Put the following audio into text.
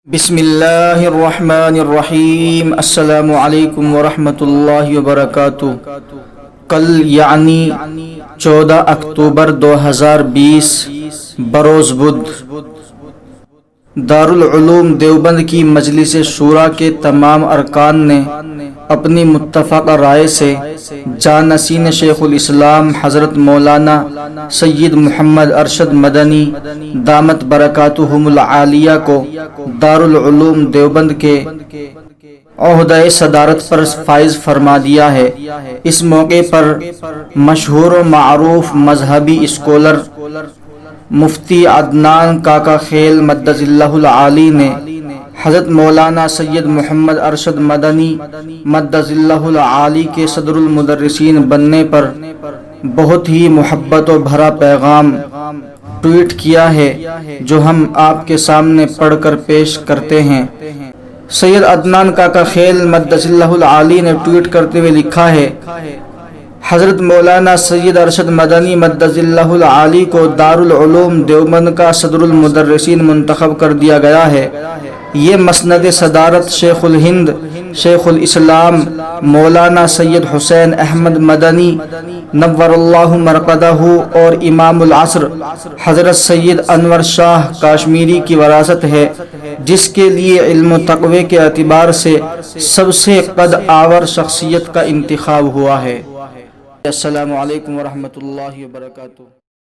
بسم اللہ الرحمن الرحیم۔ السلام علیکم ورحمۃ اللہ وبرکاتہ۔ کل یعنی 14 اکتوبر 2020 بروز بدھ، دارالعلوم دیوبند کی مجلس شورا کے تمام ارکان نے اپنی متفقہ رائے سے جانشین شیخ الاسلام حضرت مولانا سید محمد ارشد مدنی دامت برکاتہم العالیہ کو دارالعلوم دیوبند کے عہدہ صدارت پر فائز فرما دیا ہے۔ اس موقع پر مشہور و معروف مذہبی اسکالر مفتی عدنان کاکا خیل مدظ اللہ العالی نے حضرت مولانا سید محمد ارشد مدنی مدظ اللہ العالی کے صدر المدرسین بننے پر بہت ہی محبت و بھرا پیغام ٹویٹ کیا ہے، جو ہم آپ کے سامنے پڑھ کر پیش کرتے ہیں۔ سید عدنان کاکا خیل مدظ اللہ العالی نے ٹویٹ کرتے ہوئے لکھا ہے: حضرت مولانا سید ارشد مدنی مدظ اللہ العالی کو دارالعلوم دیوبند کا صدر المدرسین منتخب کر دیا گیا ہے۔ یہ مسند صدارت شیخ الہند شیخ الاسلام مولانا سید حسین احمد مدنی نور اللہ مرقدہ اور امام العصر حضرت سید انور شاہ کاشمیری کی وراثت ہے، جس کے لیے علم و تقوی کے اعتبار سے سب سے قد آور شخصیت کا انتخاب ہوا ہے۔ السلام علیکم ورحمۃ اللہ وبرکاتہ۔